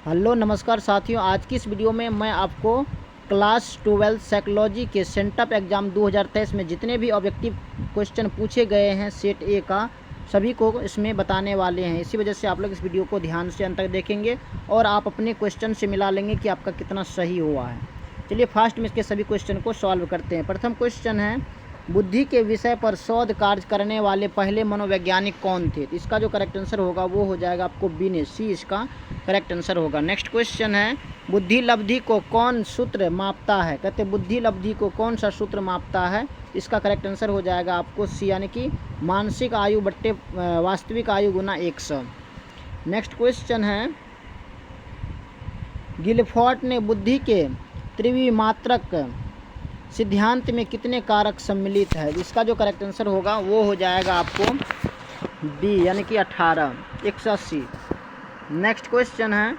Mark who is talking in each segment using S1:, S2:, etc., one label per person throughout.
S1: Hello नमस्कार साथियों, आज की इस वीडियो में मैं आपको क्लास 12 साइकोलॉजी के सेंटअप एग्ज़ाम 2023 में जितने भी ऑब्जेक्टिव क्वेश्चन पूछे गए हैं सेट ए का सभी को इसमें बताने वाले हैं। इसी वजह से आप लोग इस वीडियो को ध्यान से अंत तक देखेंगे और आप अपने क्वेश्चन से मिला लेंगे कि आपका कितना सही हुआ है। चलिए फास्ट में इसके सभी क्वेश्चन को सॉल्व करते हैं। प्रथम क्वेश्चन है, बुद्धि के विषय पर शोध कार्य करने वाले पहले मनोवैज्ञानिक कौन थे? तो इसका जो करेक्ट आंसर होगा वो हो जाएगा आपको बी ने, सी इसका करेक्ट आंसर होगा। नेक्स्ट क्वेश्चन है, बुद्धि लब्धि को कौन सूत्र मापता है? कहते हैं बुद्धि लब्धि को कौन सा सूत्र मापता है? इसका करेक्ट आंसर हो जाएगा आपको सी, यानी कि मानसिक आयु बट्टे वास्तविक आयु गुना 100। नेक्स्ट क्वेश्चन है, गिलफोर्ट ने बुद्धि के त्रिविमात्रक सिद्धांत में कितने कारक सम्मिलित है? इसका जो करेक्ट आंसर होगा वो हो जाएगा आपको बी, यानी कि 18, 180। नेक्स्ट क्वेश्चन है,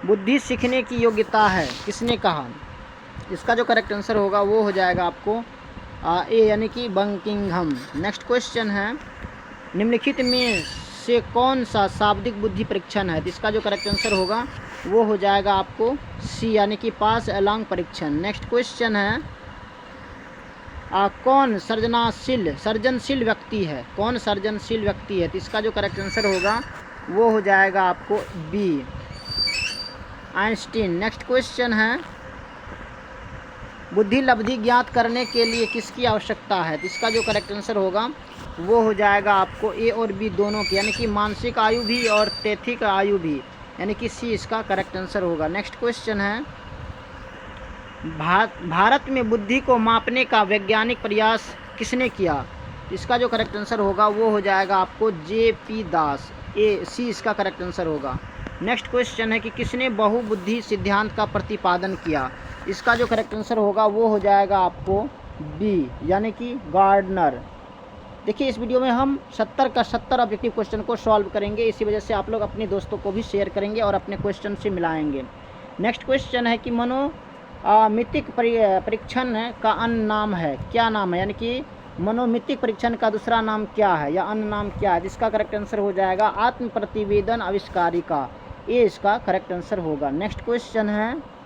S1: बुद्धि सीखने की योग्यता है, किसने कहा? इसका जो करेक्ट आंसर होगा वो हो जाएगा आपको ए, यानी कि बकिंघम। नेक्स्ट क्वेश्चन है, निम्नलिखित में से कौन सा शाब्दिक बुद्धि परीक्षण है? इसका जो करेक्ट आंसर होगा वो हो जाएगा आपको सी, यानी कि पास अलोंग परीक्षण। नेक्स्ट क्वेश्चन है, कौन सर्जनशील व्यक्ति है? कौन सर्जनशील व्यक्ति है? तो इसका जो करेक्ट आंसर होगा वो हो जाएगा आपको बी, आइंस्टीन। नेक्स्ट क्वेश्चन है, बुद्धि लब्धि ज्ञात करने के लिए किसकी आवश्यकता है? तो इसका जो करेक्ट आंसर होगा वो हो जाएगा आपको ए और बी दोनों की, यानी कि मानसिक आयु भी और तैथिक आयु भी, यानी कि सी इसका करेक्ट आंसर होगा। नेक्स्ट क्वेश्चन है, भारत में बुद्धि को मापने का वैज्ञानिक प्रयास किसने किया? इसका जो करेक्ट आंसर होगा वो हो जाएगा आपको जे.पी. दास, ए, सी इसका करेक्ट आंसर होगा। नेक्स्ट क्वेश्चन है कि किसने बहुबुद्धि सिद्धांत का प्रतिपादन किया? इसका जो करेक्ट आंसर होगा वो हो जाएगा आपको बी, यानी कि गार्डनर। देखिए इस वीडियो में हम 70 का 70 ऑब्जेक्टिव क्वेश्चन को सॉल्व करेंगे, इसी वजह से आप लोग अपने दोस्तों को भी शेयर करेंगे और अपने क्वेश्चन से मिलाएंगे। नेक्स्ट क्वेश्चन है कि मनोमितिक परीक्षण का अन्य नाम है, क्या नाम है? यानी कि मनोमितिक परीक्षण का दूसरा नाम क्या है या अन्य नाम क्या है? जिसका करेक्ट आंसर हो जाएगा आत्म प्रतिवेदन आविष्कारिका, ये इसका करेक्ट आंसर होगा। नेक्स्ट क्वेश्चन है,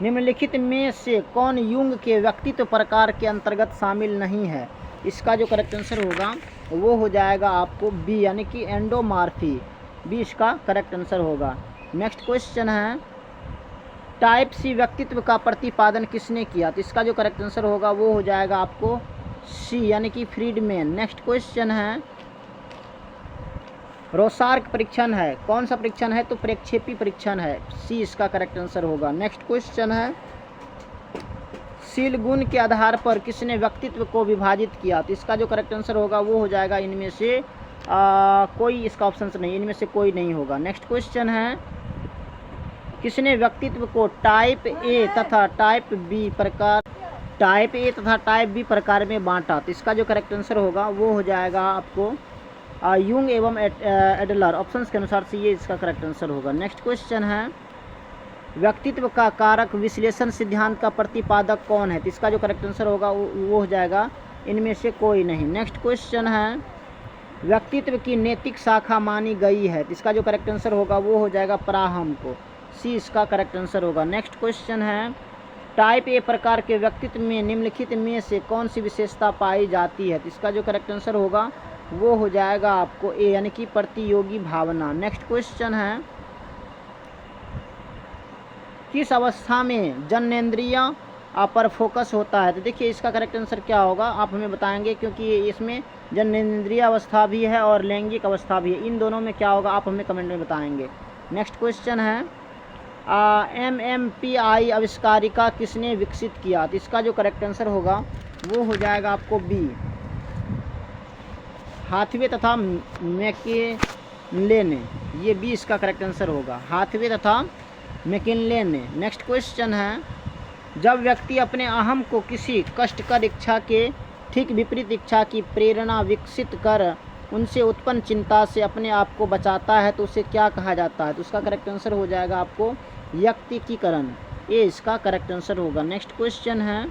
S1: निम्नलिखित में से कौन युंग के व्यक्तित्व प्रकार के अंतर्गत शामिल नहीं है? इसका जो करेक्ट आंसर होगा वो हो जाएगा आपको बी, यानी कि एंडोमॉर्फी, बी इसका करेक्ट आंसर होगा। नेक्स्ट क्वेश्चन है, टाइप सी व्यक्तित्व का प्रतिपादन किसने किया? तो इसका जो करेक्ट आंसर होगा वो हो जाएगा आपको सी, यानी कि फ्रीडमैन। नेक्स्ट क्वेश्चन है, रोसार्क परीक्षण है, कौन सा परीक्षण है? तो प्रक्षेपी परीक्षण है, सी इसका करेक्ट आंसर होगा। नेक्स्ट क्वेश्चन है, शील गुण के आधार पर किसने व्यक्तित्व को विभाजित किया? तो इसका जो करेक्ट आंसर होगा वो हो जाएगा इनमें से कोई, इसका ऑप्शन नहीं, इनमें से कोई नहीं होगा। नेक्स्ट क्वेश्चन है, किसने व्यक्तित्व को टाइप ए तथा टाइप बी प्रकार में बांटा? तो इसका जो करेक्ट आंसर होगा वो हो जाएगा आपको यूंग एवं एडलर, ऑप्शंस के अनुसार से ये इसका करेक्ट आंसर होगा। नेक्स्ट क्वेश्चन है, व्यक्तित्व का कारक विश्लेषण सिद्धांत का प्रतिपादक कौन है? तो इसका जो करेक्ट आंसर होगा वो हो जाएगा इनमें से कोई नहीं। नेक्स्ट क्वेश्चन है, व्यक्तित्व की नैतिक शाखा मानी गई है, तो इसका जो करेक्ट आंसर होगा वो हो जाएगा प्राहम को, सी इसका करेक्ट आंसर होगा। नेक्स्ट क्वेश्चन है, टाइप ए प्रकार के व्यक्तित्व में निम्नलिखित में से कौन सी विशेषता पाई जाती है? तो इसका जो करेक्ट आंसर होगा वो हो जाएगा आपको ए, यानी कि प्रतियोगी भावना। नेक्स्ट क्वेश्चन है, किस अवस्था में जननेंद्रिय पर फोकस होता है? तो देखिए इसका करेक्ट आंसर क्या होगा आप हमें बताएंगे, क्योंकि इसमें जननेंद्रिय अवस्था भी है और लैंगिक अवस्था भी है, इन दोनों में क्या होगा आप हमें कमेंट में बताएंगे। नेक्स्ट क्वेश्चन है, MMPI आविष्कारिका किसने विकसित किया? तो इसका जो करेक्ट आंसर होगा वो हो जाएगा आपको बी, हाथवे तथा मैकिनले ने, ये बी इसका करेक्ट आंसर होगा, हाथवे तथा मैकिनले ने। नेक्स्ट क्वेश्चन है, जब व्यक्ति अपने अहम को किसी कष्टकर इच्छा के ठीक विपरीत इच्छा की प्रेरणा विकसित कर उनसे उत्पन्न चिंता से अपने आप को बचाता है तो उसे क्या कहा जाता है? तो उसका करेक्ट आंसर हो जाएगा आपको यक्तिकीकरण, ये इसका करेक्ट आंसर होगा। नेक्स्ट क्वेश्चन है,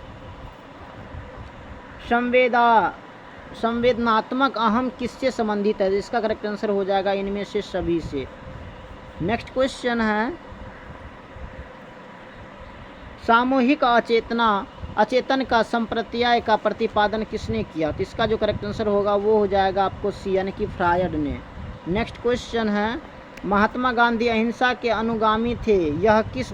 S1: संवेदनात्मक अहम किससे संबंधित है? इसका करेक्ट आंसर हो जाएगा इनमें से सभी से, नेक्स्ट क्वेश्चन है, सामूहिक अचेतन का संप्रत्यय का प्रतिपादन किसने किया? तो इसका जो करेक्ट आंसर होगा वो हो जाएगा आपको सी यानी कि फ्रायड ने। नेक्स्ट क्वेश्चन है, महात्मा गांधी अहिंसा के अनुगामी थे, यह किस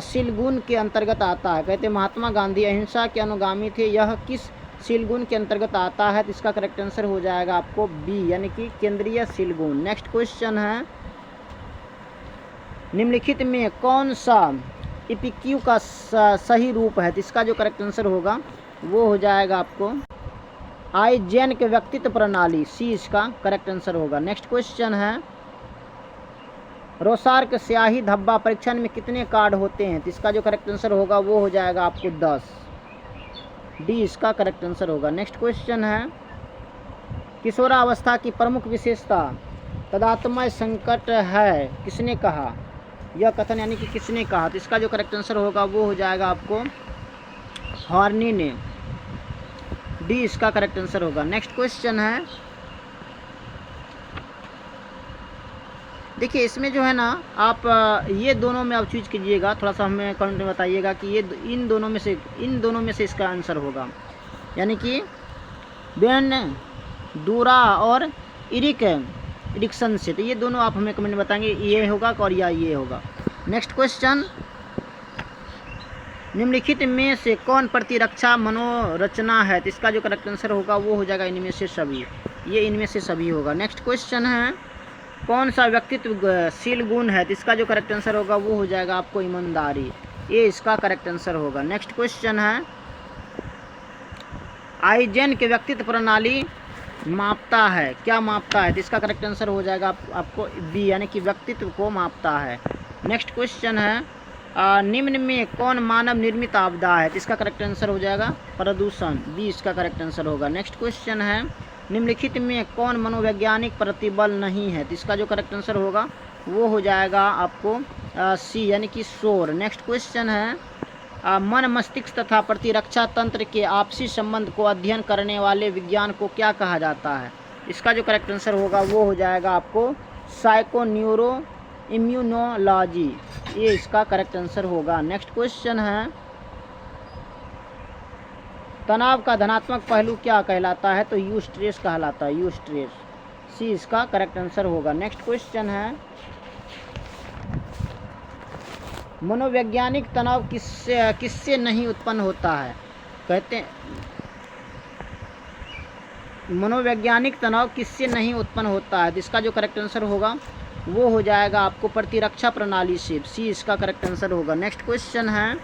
S1: शील गुण के अंतर्गत आता है? कहते हैं महात्मा गांधी अहिंसा के अनुगामी थे, यह किस शील गुण के अंतर्गत आता है? तो इसका करेक्ट आंसर हो जाएगा आपको बी यानी कि केंद्रीय शील गुण। नेक्स्ट क्वेश्चन है, निम्नलिखित में कौन सा इपिक्यू का सही रूप है? तो इसका जो करेक्ट आंसर होगा वो हो जाएगा आपको आइजेन के व्यक्तित्व प्रणाली, सी इसका करेक्ट आंसर होगा। नेक्स्ट क्वेश्चन है, रोसार्क स्याही धब्बा परीक्षण में कितने कार्ड होते हैं? तो इसका जो करेक्ट आंसर होगा वो हो जाएगा आपको 10, डी इसका करेक्ट आंसर होगा। नेक्स्ट क्वेश्चन है, किशोरावस्था की प्रमुख विशेषता तदात्मय संकट है, किसने कहा? यह कथन यानी कि किसने कहा? तो इसका जो करेक्ट आंसर होगा वो हो जाएगा आपको हॉर्नी ने, डी इसका करेक्ट आंसर होगा। नेक्स्ट क्वेश्चन है, देखिए इसमें जो है ना आप ये दोनों में आप चूज कीजिएगा, थोड़ा सा हमें कमेंट में बताइएगा कि ये इन दोनों में से इसका आंसर होगा, यानी कि बेन दूरा और इरिक्सन से। तो ये दोनों आप हमें कमेंट में बताएंगे ये होगा और या ये होगा। नेक्स्ट क्वेश्चन, निम्नलिखित में से कौन प्रतिरक्षा मनोरचना है? तो इसका जो करेक्ट आंसर होगा वो हो जाएगा इनमें से सभी, ये इनमें से सभी होगा। नेक्स्ट क्वेश्चन है, कौन सा व्यक्तित्वशील गुण है? तो इसका जो करेक्ट आंसर होगा वो हो जाएगा आपको ईमानदारी, ये इसका करेक्ट आंसर होगा। नेक्स्ट क्वेश्चन है, आइजेन के व्यक्तित्व प्रणाली मापता है, क्या मापता है? तो इसका करेक्ट आंसर हो जाएगा आपको बी यानी कि व्यक्तित्व को मापता है। नेक्स्ट क्वेश्चन है, निम्न में कौन मानव निर्मित आपदा है? तो इसका करेक्ट आंसर हो जाएगा प्रदूषण, बी इसका करेक्ट आंसर होगा। नेक्स्ट क्वेश्चन है, निम्नलिखित में कौन मनोवैज्ञानिक प्रतिबल नहीं है? तो इसका जो करेक्ट आंसर होगा वो हो जाएगा आपको सी यानी कि शोर। नेक्स्ट क्वेश्चन है, मन मस्तिष्क तथा प्रतिरक्षा तंत्र के आपसी संबंध को अध्ययन करने वाले विज्ञान को क्या कहा जाता है? इसका जो करेक्ट आंसर होगा वो हो जाएगा आपको साइको न्यूरो इम्यूनोलॉजी, ये इसका करेक्ट आंसर होगा। नेक्स्ट क्वेश्चन है, तनाव का धनात्मक पहलू क्या कहलाता है? तो यू स्ट्रेस कहलाता है, यू स्ट्रेस, सी इसका करेक्ट आंसर होगा। नेक्स्ट क्वेश्चन है, मनोवैज्ञानिक तनाव किससे नहीं उत्पन्न होता है? कहते हैं मनोवैज्ञानिक तनाव किससे नहीं उत्पन्न होता है? इसका जो करेक्ट आंसर होगा वो हो जाएगा आपको प्रतिरक्षा प्रणाली से, सी इसका करेक्ट आंसर होगा। नेक्स्ट क्वेश्चन है,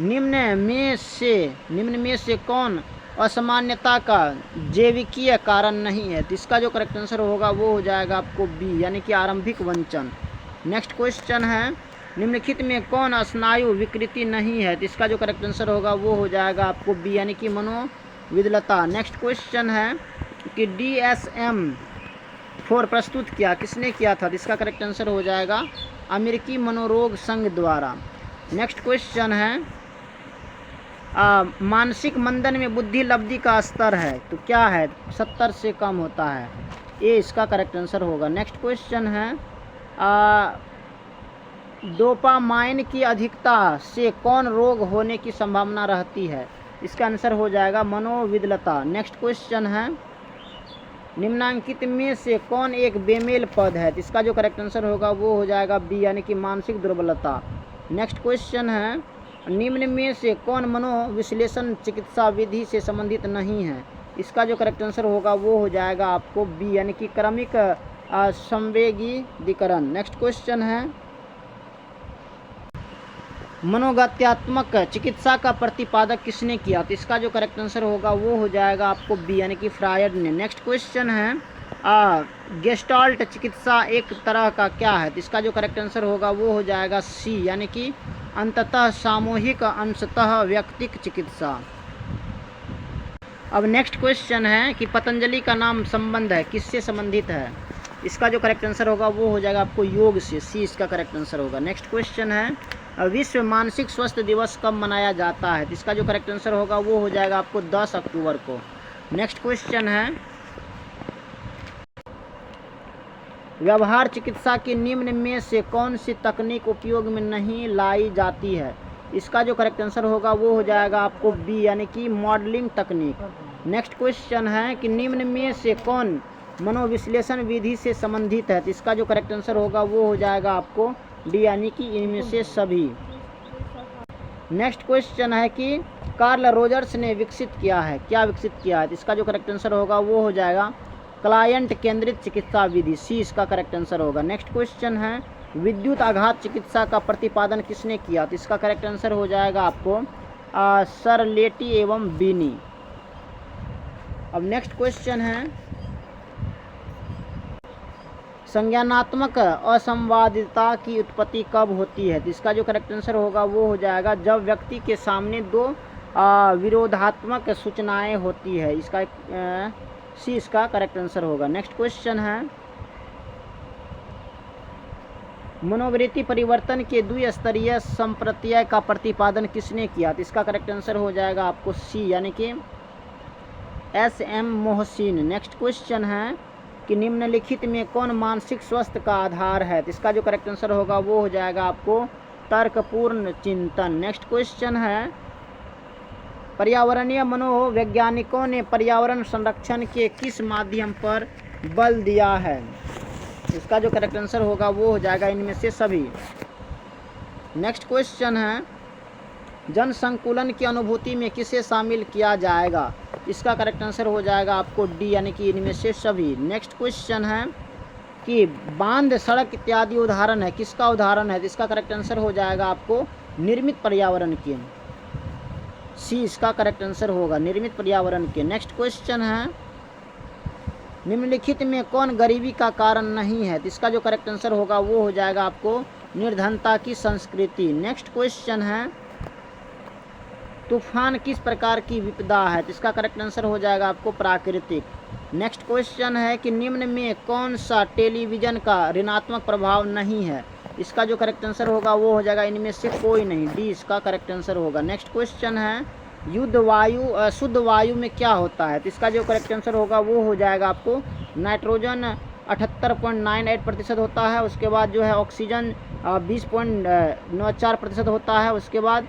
S1: निम्न में से कौन असामान्यता का जैविकीय कारण नहीं है? तो इसका जो करेक्ट आंसर होगा वो हो जाएगा आपको बी यानी कि आरंभिक वंचन। नेक्स्ट क्वेश्चन है, निम्नलिखित में कौन स्नायु विकृति नहीं है? तो इसका जो करेक्ट आंसर होगा वो हो जाएगा आपको बी यानी कि मनोविदलता। नेक्स्ट क्वेश्चन है कि DSM-4 प्रस्तुत किसने किया था? तो इसका करेक्ट आंसर हो जाएगा अमेरिकी मनोरोग संघ द्वारा। नेक्स्ट क्वेश्चन है, मानसिक मंदन में बुद्धि लब्धि का स्तर है तो क्या है? 70 से कम होता है, ये इसका करेक्ट आंसर होगा। नेक्स्ट क्वेश्चन है, डोपामाइन की अधिकता से कौन रोग होने की संभावना रहती है? इसका आंसर हो जाएगा मनोविदलता। नेक्स्ट क्वेश्चन है, निम्नांकित में से कौन एक बेमेल पद है? इसका जो करेक्ट आंसर होगा वो हो जाएगा बी यानी कि मानसिक दुर्बलता। नेक्स्ट क्वेश्चन है, निम्न में से कौन मनोविश्लेषण चिकित्सा विधि से संबंधित नहीं है? इसका जो करेक्ट आंसर होगा वो हो जाएगा आपको बी यानी कि क्रमिक संवेगीकरण। नेक्स्ट क्वेश्चन है, मनोगत्यात्मक चिकित्सा का प्रतिपादक किसने किया? तो इसका जो करेक्ट आंसर होगा वो हो जाएगा आपको बी यानी कि फ्रायड ने। नेक्स्ट क्वेश्चन है, गेस्टाल्ट चिकित्सा एक तरह का क्या है? तो इसका जो करेक्ट आंसर होगा वो हो जाएगा सी यानी कि अंततः सामूहिक अंशतः व्यक्तिक चिकित्सा। अब नेक्स्ट क्वेश्चन है कि पतंजलि का नाम संबंध है किससे संबंधित है? इसका जो करेक्ट आंसर होगा वो हो जाएगा आपको योग से, सी इसका करेक्ट आंसर होगा। नेक्स्ट क्वेश्चन है, विश्व मानसिक स्वास्थ्य दिवस कब मनाया जाता है? तो इसका जो करेक्ट आंसर होगा वो हो जाएगा आपको 10 अक्टूबर को। नेक्स्ट क्वेश्चन है, व्यवहार चिकित्सा की निम्न में से कौन सी तकनीक उपयोग में नहीं लाई जाती है? इसका जो करेक्ट आंसर होगा वो हो जाएगा आपको बी, यानी कि मॉडलिंग तकनीक। नेक्स्ट क्वेश्चन है कि निम्न में से कौन मनोविश्लेषण विधि से संबंधित है? तो इसका जो करेक्ट आंसर होगा वो हो जाएगा आपको डी, यानी कि इनमें से सभी। नेक्स्ट क्वेश्चन है कि कार्ल रोजर्स ने विकसित किया है, क्या विकसित किया है? तो इसका जो करेक्ट आंसर होगा वो हो जाएगा क्लाइंट केंद्रित चिकित्सा विधि, सी इसका करेक्ट आंसर होगा। नेक्स्ट क्वेश्चन है विद्युत आघात चिकित्सा का प्रतिपादन किसने किया? तो इसका करेक्ट आंसर हो जाएगा आपको सर लेटी एवं बीनी। अब नेक्स्ट क्वेश्चन है संज्ञानात्मक असंवादिता की उत्पत्ति कब होती है? तो इसका जो करेक्ट आंसर होगा वो हो जाएगा जब व्यक्ति के सामने दो विरोधात्मक सूचनाएं होती है, इसका सी इसका करेक्ट आंसर होगा। नेक्स्ट क्वेश्चन है मनोवृत्ति परिवर्तन के द्विस्तरीय संप्रत्यय का प्रतिपादन किसने किया? तो इसका करेक्ट आंसर हो जाएगा आपको सी, यानी कि एस.एम. मोहसिन। नेक्स्ट क्वेश्चन है कि निम्नलिखित में कौन मानसिक स्वास्थ्य का आधार है? तो इसका जो करेक्ट आंसर होगा वो हो जाएगा आपको तर्कपूर्ण चिंतन। नेक्स्ट क्वेश्चन है पर्यावरणीय मनोवैज्ञानिकों ने पर्यावरण संरक्षण के किस माध्यम पर बल दिया है? इसका जो करेक्ट आंसर होगा वो हो जाएगा इनमें से सभी। नेक्स्ट क्वेश्चन है जन संकुलन की अनुभूति में किसे शामिल किया जाएगा? इसका करेक्ट आंसर हो जाएगा आपको डी, यानी कि इनमें से सभी। नेक्स्ट क्वेश्चन है कि बांध, सड़क इत्यादि उदाहरण है, किसका उदाहरण है? इसका करेक्ट आंसर हो जाएगा आपको निर्मित पर्यावरण के, सी इसका करेक्ट आंसर होगा निर्मित पर्यावरण के। नेक्स्ट क्वेश्चन है निम्नलिखित में कौन गरीबी का कारण नहीं है? इसका जो करेक्ट आंसर होगा वो हो जाएगा आपको निर्धनता की संस्कृति। नेक्स्ट क्वेश्चन है तूफान किस प्रकार की विपदा है? इसका करेक्ट आंसर हो जाएगा आपको प्राकृतिक। नेक्स्ट क्वेश्चन है कि निम्न में कौन सा टेलीविज़न का ऋणात्मक प्रभाव नहीं है? इसका जो करेक्ट आंसर होगा वो हो जाएगा इनमें से कोई नहीं, डी इसका करेक्ट आंसर होगा। नेक्स्ट क्वेश्चन है शुद्ध वायु में क्या होता है? तो इसका जो करेक्ट आंसर होगा वो हो जाएगा आपको नाइट्रोजन 78.98% होता है, उसके बाद जो है ऑक्सीजन 20.94% होता है, उसके बाद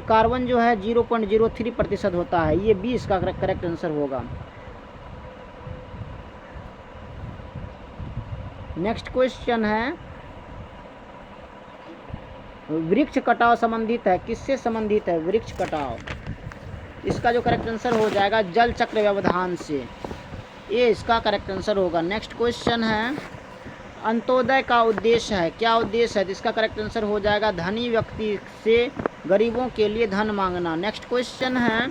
S1: कार्बन जो है 0.03% होता है, ये बी इसका करेक्ट आंसर होगा। नेक्स्ट क्वेश्चन है वृक्ष कटाव संबंधित है, किससे संबंधित है वृक्ष कटाव? इसका जो करेक्ट आंसर हो जाएगा जल चक्र व्यवधान से, ये इसका करेक्ट आंसर होगा। नेक्स्ट क्वेश्चन है अंत्योदय का उद्देश्य है, क्या उद्देश्य है? इसका करेक्ट आंसर हो जाएगा धनी व्यक्ति से गरीबों के लिए धन मांगना। नेक्स्ट क्वेश्चन है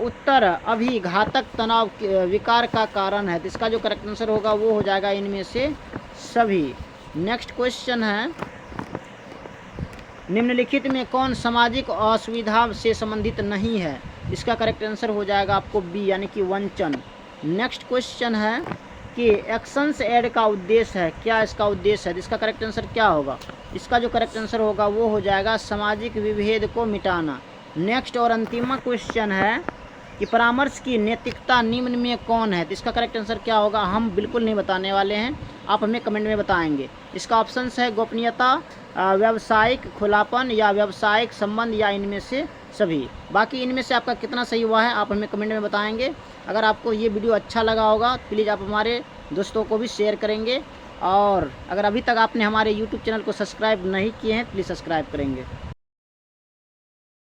S1: उत्तर अभिघातक तनाव विकार का कारण है, तो इसका जो करेक्ट आंसर होगा वो हो जाएगा इनमें से सभी। नेक्स्ट क्वेश्चन है निम्नलिखित में कौन सामाजिक असुविधा से संबंधित नहीं है? इसका करेक्ट आंसर हो जाएगा आपको बी, यानी कि वंचन। नेक्स्ट क्वेश्चन है कि एक्शंस एड का उद्देश्य है, क्या इसका उद्देश्य है? इसका करेक्ट आंसर क्या होगा? इसका जो करेक्ट आंसर होगा वो हो जाएगा सामाजिक विभेद को मिटाना। नेक्स्ट और अंतिम क्वेश्चन है कि परामर्श की नैतिकता निम्न में कौन है? तो इसका करेक्ट आंसर क्या होगा? हम बिल्कुल नहीं बताने वाले हैं, आप हमें कमेंट में बताएंगे। इसका ऑप्शंस है गोपनीयता, व्यावसायिक खुलापन या व्यावसायिक संबंध या इनमें से सभी। बाकी इनमें से आपका कितना सही हुआ है आप हमें कमेंट में बताएंगे। अगर आपको ये वीडियो अच्छा लगा होगा प्लीज़ आप हमारे दोस्तों को भी शेयर करेंगे, और अगर अभी तक आपने हमारे YouTube चैनल को सब्सक्राइब नहीं किए हैं प्लीज़ सब्सक्राइब करेंगे।